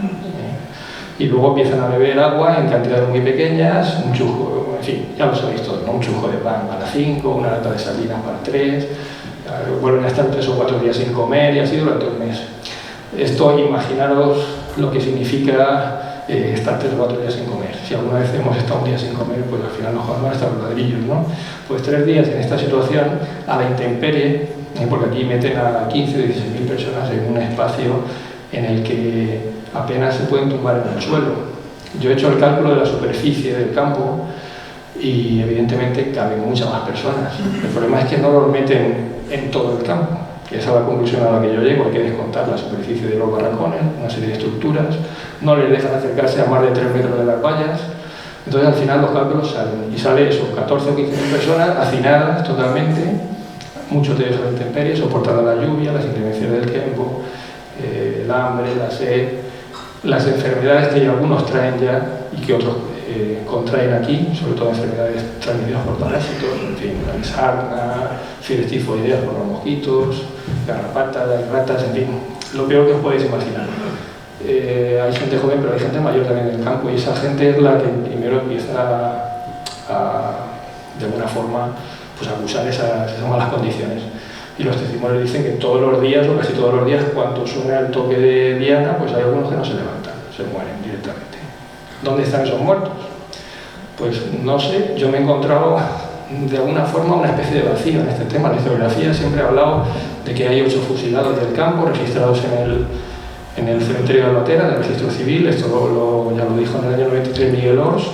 Y luego empiezan a beber agua en cantidades muy pequeñas, un chujo, en fin, ya lo sabéis todo, ¿no? Un chujo de pan para 5, una lata de sardinas para 3, vuelven a estar 3 o 4 días sin comer y así durante un mes. Esto, imaginaros lo que significa estar 3 o 4 días sin comer. Si alguna vez hemos estado un día sin comer, pues al final nos jodemos hasta los ladrillos, ¿no? Pues 3 días en esta situación, a la intemperie, porque aquí meten a 15 o 16 mil personas en un espacio en el que apenas se pueden tumbar en el suelo. Yo he hecho el cálculo de la superficie del campo y evidentemente caben muchas más personas. El problema es que no los meten en todo el campo. Esa es la conclusión a la que yo llego. Hay que descontar la superficie de los barracones, una serie de estructuras, no les dejan acercarse a más de 3 metros de las vallas. Entonces al final los cálculos salen, y sale eso, 14 o 15 mil personas hacinadas totalmente, muchos de ellos a la intemperie, soportando la lluvia, las inclemencias del tiempo, el hambre, la sed, las enfermedades que algunos traen ya y que otros contraen aquí, sobre todo enfermedades transmitidas por parásitos, en fin, la sarna, fiebres tifoideas por los mosquitos, garrapatas, ratas, en fin, lo peor que os podéis imaginar. Hay gente joven, pero hay gente mayor también en el campo, y esa gente es la que primero empieza de alguna forma, pues a acusar esas malas condiciones. Y los testimonios dicen que todos los días, o casi todos los días, cuando suena el toque de diana, pues hay algunos que no se levantan, se mueren directamente. ¿Dónde están esos muertos? Pues no sé, yo me he encontrado de alguna forma una especie de vacío en este tema. La historiografía siempre ha hablado de que hay 8 fusilados del campo registrados en el cementerio de Albatera, del registro civil. Esto ya lo dijo en el año 93 Miguel Ors,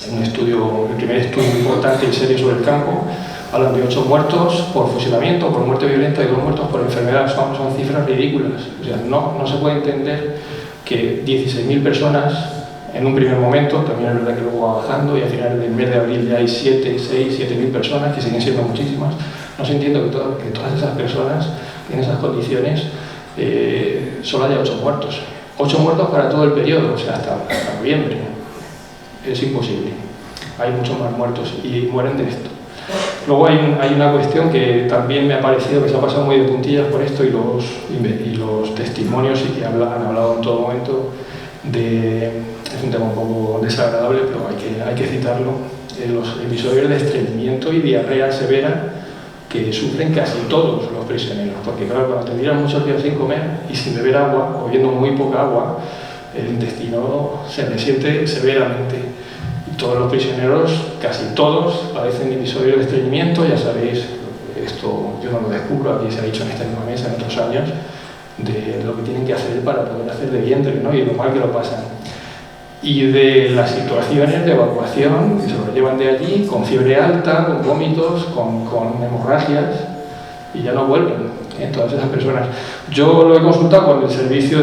en un estudio, el primer estudio importante y serio sobre el campo. Hablan de 8 muertos por fusilamiento, por muerte violenta, y 2 muertos por enfermedad. Son cifras ridículas. O sea, no se puede entender que 16.000 personas en un primer momento, también es verdad que luego va bajando, y a finales del mes de abril ya hay 7.000 personas, que siguen siendo muchísimas. No se entiende que todas esas personas, en esas condiciones, solo haya 8 muertos. 8 muertos para todo el periodo, o sea, hasta noviembre. Es imposible. Hay muchos más muertos y mueren de esto. Luego hay una cuestión que también me ha parecido que se ha pasado muy de puntillas por esto, y los testimonios sí que han hablado en todo momento es un tema un poco desagradable, pero hay que citarlo, los episodios de estreñimiento y diarrea severa que sufren casi todos los prisioneros, porque claro, cuando te tiran muchos días sin comer y sin beber agua, o bebiendo muy poca agua, el intestino se resiente severamente. Y todos los prisioneros, casi todos, padecen episodios de estreñimiento. Ya sabéis, esto yo no lo descubro, aquí se ha dicho en esta misma mesa en otros años, de lo que tienen que hacer para poder hacer de vientre, ¿no? Y de lo mal que lo pasan. Y de las situaciones de evacuación que se lo llevan de allí con fiebre alta, con vómitos, con hemorragias, y ya no vuelven, todas esas personas. Yo lo he consultado con el servicio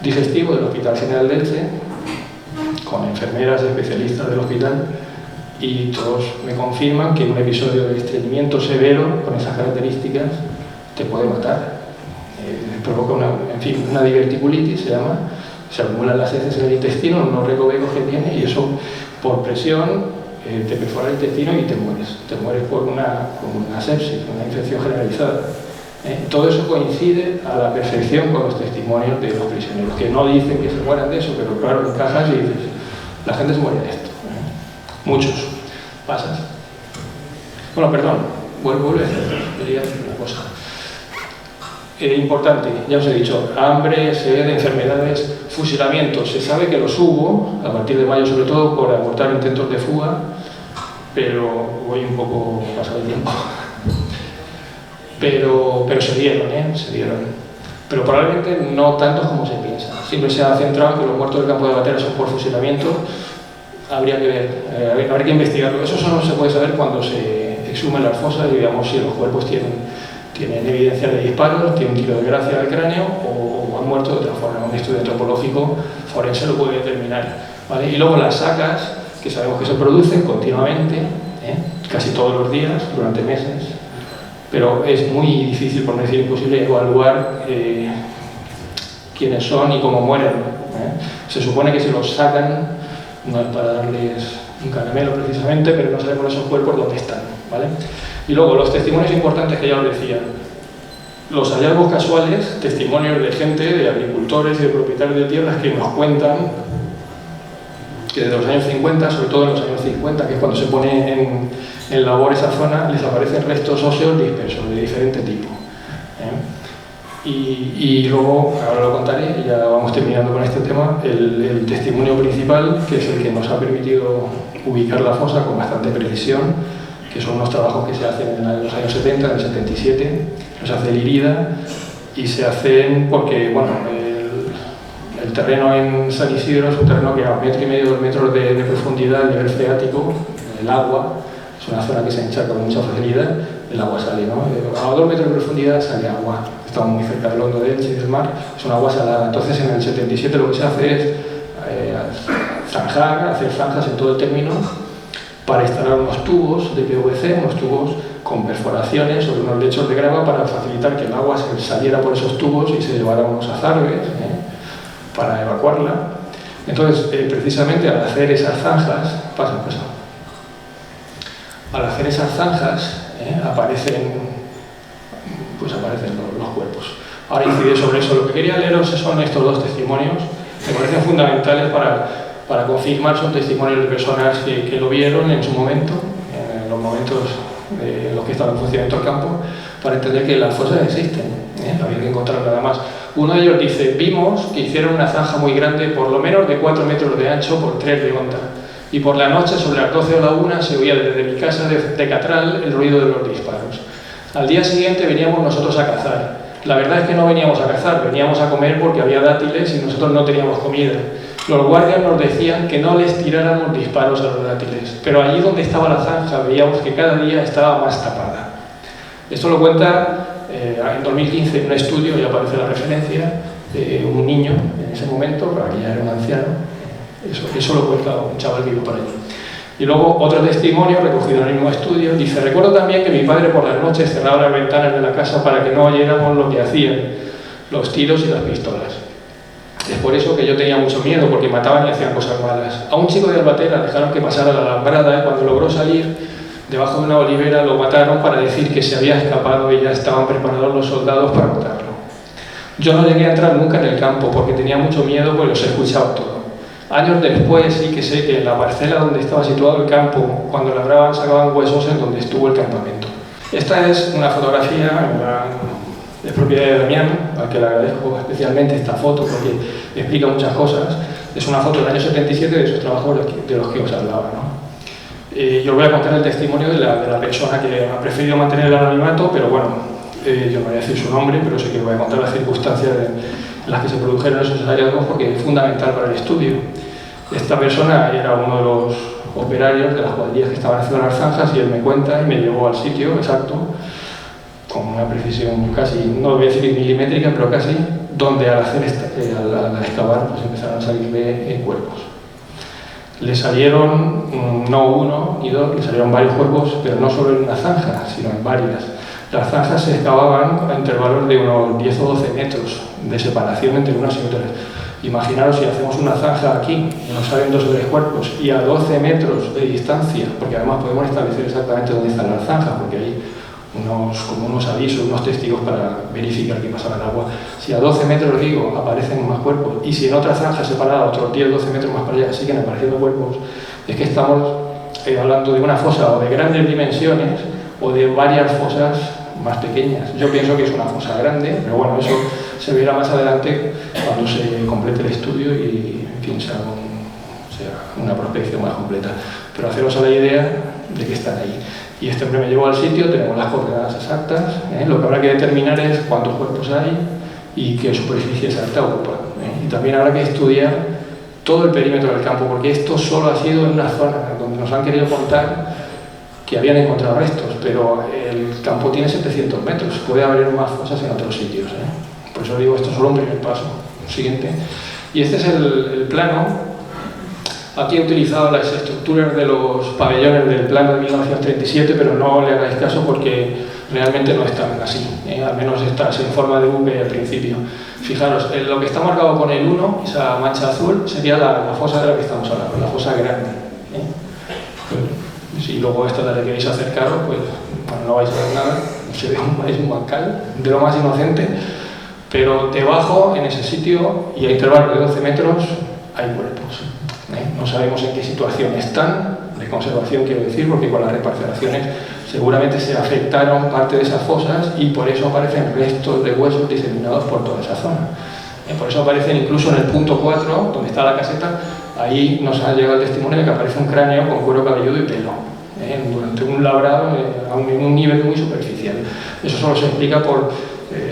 digestivo del Hospital General de Elche, con enfermeras especialistas del hospital, y todos me confirman que un episodio de estreñimiento severo con esas características te puede matar. Provoca una diverticulitis, se llama. Se acumulan las heces en el intestino, unos recovecos que tiene, y eso por presión te perfora el intestino y te mueres. Te mueres por una sepsis, una infección generalizada. Todo eso coincide a la perfección con los testimonios de los prisioneros, que no dicen que se mueran de eso, pero claro, encajas y dices, la gente se muere de esto. Muchos. ¿Pasas? Bueno, perdón, vuelve a hacer, quería decir una cosa. Importante, ya os he dicho, hambre, sed, enfermedades, fusilamientos. Se sabe que los hubo, a partir de mayo sobre todo, por abortar intentos de fuga, pero voy un poco pasado el tiempo. Pero se dieron, se dieron. Pero probablemente no tantos como se piensa. Siempre se ha centrado en que los muertos del campo de batalla son por fusilamiento. Habría que ver, habría que investigarlo. Eso solo se puede saber cuando se exhumen las fosas y veamos si los cuerpos tienen evidencia de disparos, tiene un tiro de gracia al cráneo o han muerto de otra forma. Un estudio antropológico forense lo puede determinar, ¿vale? Y luego las sacas, que sabemos que se producen continuamente, casi todos los días, durante meses, pero es muy difícil, por no decir imposible, evaluar quiénes son y cómo mueren. Se supone que si los sacan, no es para darles un caramelo precisamente, pero no sabemos esos cuerpos dónde están, ¿vale? Y luego los testimonios importantes que ya os decía, los hallazgos casuales, testimonios de gente, de agricultores y de propietarios de tierras que nos cuentan que desde los años 50, sobre todo en los años 50, que es cuando se pone en labor esa zona, les aparecen restos óseos dispersos de diferente tipo. Y luego, ahora lo contaré, y ya vamos terminando con este tema, el testimonio principal, que es el que nos ha permitido ubicar la fosa con bastante precisión, que son unos trabajos que se hacen en los años 70, en el 77, los hace el IRIDA, y se hacen porque, bueno, el terreno en San Isidro es un terreno que a 1,5 metros, 2 metros de profundidad, a nivel freático, el agua, es una zona que se encharca con mucha facilidad, el agua sale, ¿no? A 2 metros de profundidad sale agua, estamos muy cerca del hondo de Elche y del mar, es un agua salada. Entonces en el 77 lo que se hace es zanjar, hacer zanjas en todo el término, para instalar unos tubos de PVC, unos tubos con perforaciones sobre unos lechos de grava para facilitar que el agua saliera por esos tubos y se llevara unos azarbes para evacuarla. Entonces, precisamente al hacer esas zanjas, al hacer esas zanjas aparecen los cuerpos. Ahora incide sobre eso. Lo que quería leeros son estos dos testimonios, me parecen fundamentales para confirmar, son testimonios de personas que lo vieron en su momento, en los momentos en los que estaba en funcionamiento el campo, para entender que las fosas existen, había que encontrar nada más. Uno de ellos dice, vimos que hicieron una zanja muy grande, por lo menos de 4 metros de ancho por 3 de honda, y por la noche, sobre las 12 o la 1, se oía desde mi casa de Catral el ruido de los disparos. Al día siguiente veníamos nosotros a cazar. La verdad es que no veníamos a cazar, veníamos a comer porque había dátiles y nosotros no teníamos comida. Los guardias nos decían que no les tiráramos disparos a los dátiles, pero allí donde estaba la zanja veíamos que cada día estaba más tapada. Esto lo cuenta en 2015 en un estudio, ya aparece la referencia, un niño en ese momento, pero aquí ya era un anciano, eso lo cuenta un chaval que iba por allí. Y luego otro testimonio recogido en el mismo estudio dice, recuerdo también que mi padre por las noches cerraba las ventanas de la casa para que no oyéramos lo que hacían, los tiros y las pistolas. Es por eso que yo tenía mucho miedo, porque mataban y hacían cosas malas. A un chico de Albatera dejaron que pasara la alambrada y cuando logró salir, debajo de una olivera lo mataron para decir que se había escapado y ya estaban preparados los soldados para matarlo. Yo no llegué a entrar nunca en el campo porque tenía mucho miedo, pues los he escuchado todo. Años después sí que sé que en la parcela donde estaba situado el campo, cuando labraban sacaban huesos en donde estuvo el campamento. Esta es una fotografía de propiedad de Damián, al que le agradezco especialmente esta foto porque explica muchas cosas. Es una foto del año 77 de esos trabajos de los que os hablaba, ¿no? Yo os voy a contar el testimonio de la persona que ha preferido mantener el anonimato, pero bueno, yo no voy a decir su nombre, pero sí que voy a contar las circunstancias en las que se produjeron esos hallazgos porque es fundamental para el estudio. Esta persona era uno de los operarios de las cuadrillas que estaban haciendo las zanjas y él me cuenta y me llevó al sitio exacto, con una precisión casi, no voy a decir milimétrica, pero casi, donde al excavar pues empezaron a salirle cuerpos. Le salieron no uno ni dos, le salieron varios cuerpos, pero no solo en una zanja, sino en varias. Las zanjas se excavaban a intervalos de unos 10 o 12 metros de separación entre unas y otras. Imaginaros si hacemos una zanja aquí y nos salen 2 o 3 cuerpos y a 12 metros de distancia, porque además podemos establecer exactamente dónde están las zanjas, porque hay como unos avisos, unos testigos para verificar qué pasa en el agua. Si a 12 metros, digo, aparecen más cuerpos y si en otra zanja separada, otros 10 o 12 metros más para allá, siguen apareciendo cuerpos, es que estamos hablando de una fosa o de grandes dimensiones o de varias fosas más pequeñas. Yo pienso que es una fosa grande, pero bueno, eso se verá más adelante cuando se complete el estudio y, en fin, sea una prospección más completa. Pero haceros a la idea de que están ahí. Y este hombre me llevó al sitio, tenemos las coordenadas exactas, lo que habrá que determinar es cuántos cuerpos hay y qué superficie exacta ocupa. Y también habrá que estudiar todo el perímetro del campo, porque esto solo ha sido en una zona donde nos han querido contar que habían encontrado restos, pero el campo tiene 700 metros, puede haber más fosas en otros sitios. Por eso digo, esto es solo un primer paso. Siguiente. Y este es el plano. Aquí he utilizado las estructuras de los pabellones del plano de 1937, pero no le hagáis caso porque realmente no están así. Al menos está en forma de V al principio. Fijaros, lo que está marcado con el 1, esa mancha azul, sería la fosa de la que estamos hablando, la fosa grande. Si luego esta la queréis acercaros, pues bueno, no vais a ver nada, se ve un bancal de lo más inocente, pero debajo, en ese sitio, y a intervalos de 12 metros, hay cuerpos. No sabemos en qué situación están, de conservación quiero decir, porque con las reparcelaciones seguramente se afectaron parte de esas fosas y por eso aparecen restos de huesos diseminados por toda esa zona. Por eso aparecen incluso en el punto 4, donde está la caseta, ahí nos ha llegado el testimonio de que aparece un cráneo con cuero cabelludo y pelo, durante un labrado a un nivel muy superficial. Eso solo se explica por,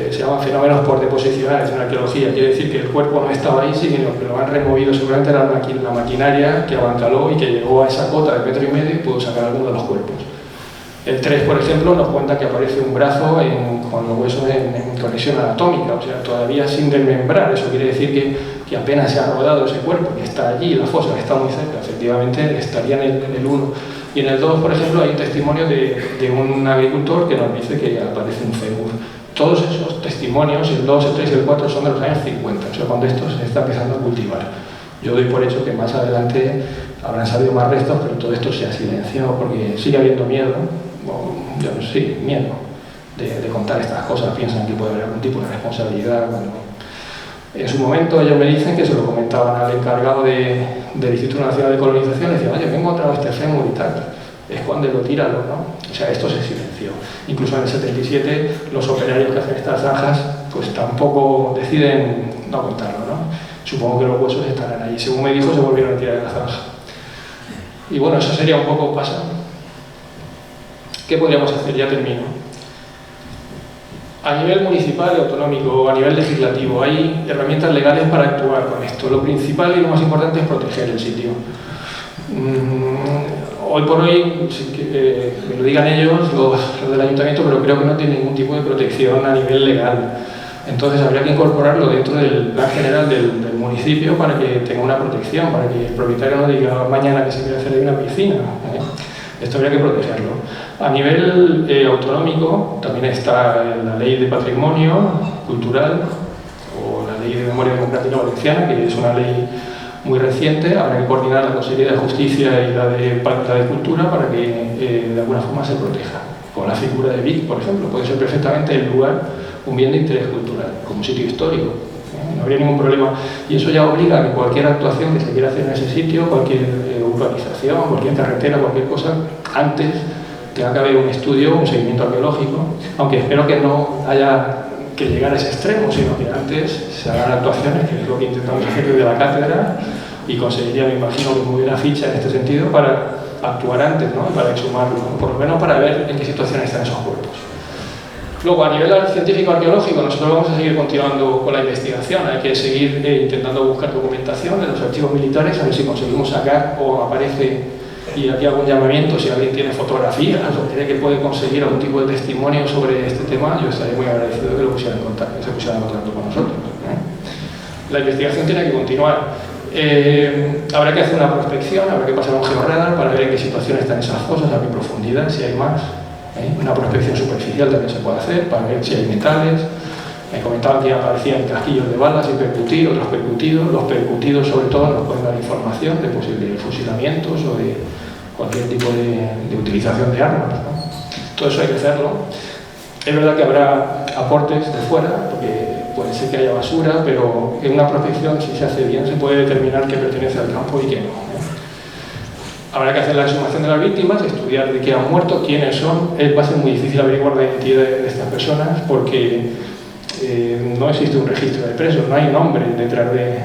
se llaman fenómenos por deposicionales en arqueología, quiere decir que el cuerpo no estaba ahí, sino que lo han removido seguramente la maquinaria que abancaló y que llegó a esa cota de 1,5 metros y pudo sacar alguno de los cuerpos. El 3, por ejemplo, nos cuenta que aparece un brazo con los huesos en conexión anatómica, o sea, todavía sin desmembrar. Eso quiere decir que apenas se ha rodado ese cuerpo, que está allí, la fosa que está muy cerca, efectivamente estaría en el 1. Y en el 2, por ejemplo, hay un testimonio de un agricultor que nos dice que aparece un fémur. Todos esos testimonios, el 2, el 3 y el 4, son de los años 50, o sea, cuando esto se está empezando a cultivar. Yo doy por hecho que más adelante habrán salido más restos, pero todo esto se ha silenciado porque sigue habiendo miedo, yo no sé, miedo de contar estas cosas. Piensan que puede haber algún tipo de responsabilidad. Bueno, en su momento ellos me dicen que se lo comentaban al encargado del Instituto Nacional de Colonización, le decían, oye, me he encontrado este fémur y tal, escóndelo, tíralo, ¿no? O sea, esto se silenció. Incluso en el 77 los operarios que hacen estas zanjas pues tampoco deciden no contarlo, ¿no? Supongo que los huesos estarán ahí. Según me dijo, se volvieron a tirar de la zanja. Y bueno, eso sería un poco pasado. ¿Qué podríamos hacer? Ya termino. A nivel municipal y autonómico, a nivel legislativo, hay herramientas legales para actuar con esto. Lo principal y lo más importante es proteger el sitio. Hoy por hoy, que me lo digan ellos, los del ayuntamiento, pero creo que no tiene ningún tipo de protección a nivel legal. Entonces habría que incorporarlo dentro del plan general del municipio para que tenga una protección, para que el propietario no diga mañana que se quiere hacer ahí una piscina. Esto habría que protegerlo. A nivel autonómico también está la Ley de Patrimonio Cultural o la Ley de Memoria Democrática Valenciana, que es una ley muy reciente. Habrá que coordinar la Consejería de Justicia y la de Cultura para que de alguna forma se proteja. Con la figura de Vic, por ejemplo, puede ser perfectamente el lugar un bien de interés cultural, como sitio histórico. No habría ningún problema. Y eso ya obliga a que cualquier actuación que se quiera hacer en ese sitio, cualquier urbanización, cualquier carretera, cualquier cosa, antes tenga que haber un estudio, un seguimiento arqueológico, aunque espero que no haya que llegar a ese extremo, sino que antes se hagan actuaciones, que es lo que intentamos hacer desde la cátedra, y conseguiría, me imagino, que muy buena ficha en este sentido para actuar antes, ¿no? Para exhumarlo, ¿no? Por lo menos para ver en qué situación están esos cuerpos. Luego, a nivel científico-arqueológico, nosotros vamos a seguir continuando con la investigación. Hay que seguir intentando buscar documentación en los archivos militares, a ver si conseguimos sacar o aparece, y aquí algún llamamiento, si alguien tiene fotografías o cree que puede conseguir algún tipo de testimonio sobre este tema, yo estaría muy agradecido de que lo pusieran en contacto, que se pusieran en contacto con nosotros. La investigación tiene que continuar. Habrá que hacer una prospección, habrá que pasar un georradar para ver en qué situación están esas fosas, a qué profundidad, si hay más. Una prospección superficial también se puede hacer para ver si hay metales. Me comentaban que aparecían casquillos de balas sin percutir, otros percutidos. Los percutidos, sobre todo, nos pueden dar información de posibles fusilamientos o de cualquier tipo de utilización de armas, ¿no? Todo eso hay que hacerlo. Es verdad que habrá aportes de fuera, porque puede ser que haya basura, pero en una prospección, si se hace bien, se puede determinar qué pertenece al campo y qué no. Habrá que hacer la exhumación de las víctimas, estudiar de qué han muerto, quiénes son. Va a ser muy difícil averiguar la identidad de estas personas porque no existe un registro de presos, no hay nombre detrás de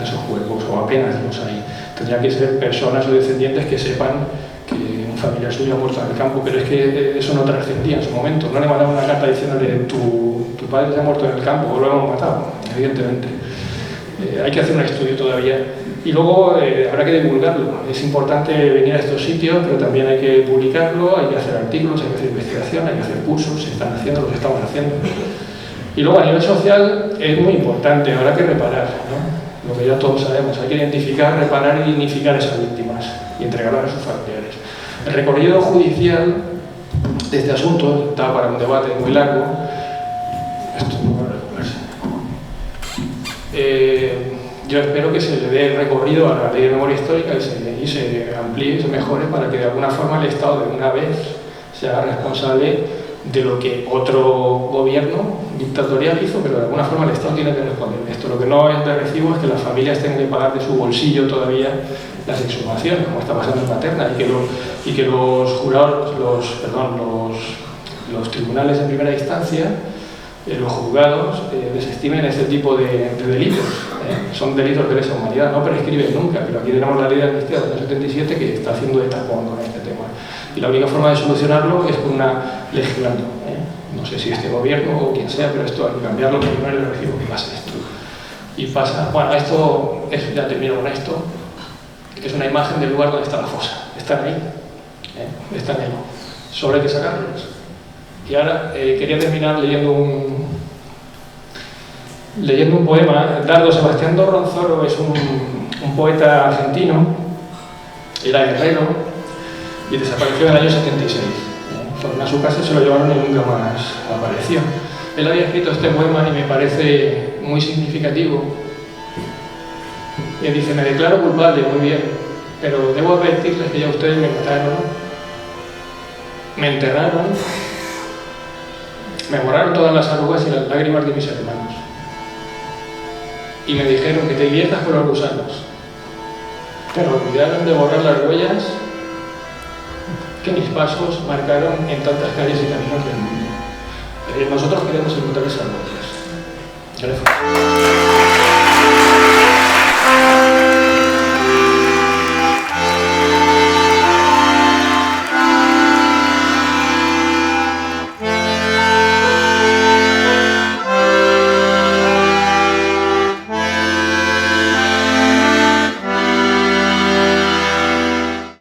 esos cuerpos, o apenas los hay. Tendría que ser personas o descendientes que sepan que un familiar suyo ha muerto en el campo, pero es que eso no trascendía en su momento. No le mandaban una carta diciéndole tu padre se ha muerto en el campo o lo hemos matado, evidentemente. Hay que hacer un estudio todavía. Y luego habrá que divulgarlo. Es importante venir a estos sitios, pero también hay que publicarlo, hay que hacer artículos, hay que hacer investigación, hay que hacer cursos, se están haciendo, los estamos haciendo. Y luego a nivel social es muy importante, habrá que reparar, ¿no? Lo que ya todos sabemos, hay que identificar, reparar y dignificar a esas víctimas y entregarlas a sus familiares. El recorrido judicial de este asunto está para un debate muy largo. Esto no va a regularse. Yo espero que se le dé el recorrido a la ley de memoria histórica y se amplíe y se mejore para que de alguna forma el Estado de una vez se haga responsable de lo que otro gobierno dictatorial hizo, pero de alguna forma el Estado tiene que responder. Esto lo que no es de recibo es que las familias tengan que pagar de su bolsillo todavía las exhumaciones, como está pasando en Paterna, y que los jurados, los tribunales de primera instancia, los juzgados, desestimen este tipo de delitos. Son delitos de lesa humanidad, no prescriben nunca, pero aquí tenemos la ley de amnistía del año 77 que está haciendo de tapón con este tema. Y la única forma de solucionarlo es con una legislando. No sé si este gobierno o quien sea, pero esto hay que cambiarlo porque no es el recibo que pasa esto. Y pasa, bueno, ya termino con esto, que es una imagen del lugar donde está la fosa. Están ahí, están ahí. Solo hay que sacarlos. Y ahora quería terminar leyendo un poema. Dardo Sebastián Dorronzoro es un poeta argentino, era guerrero y desapareció en el año 76. Fueron a su casa, se lo llevaron y nunca más apareció. Él había escrito este poema y me parece muy significativo. Y dice: me declaro culpable, muy bien, pero debo advertirles que ya ustedes me mataron, me enterraron, me borraron todas las arrugas y las lágrimas de mis hermanos. Y me dijeron que te diviertas con los gusanos, pero olvidaron de borrar las huellas que mis pasos marcaron en tantas calles y caminos del mundo. Nosotros queremos encontrar esas huellas. Gracias.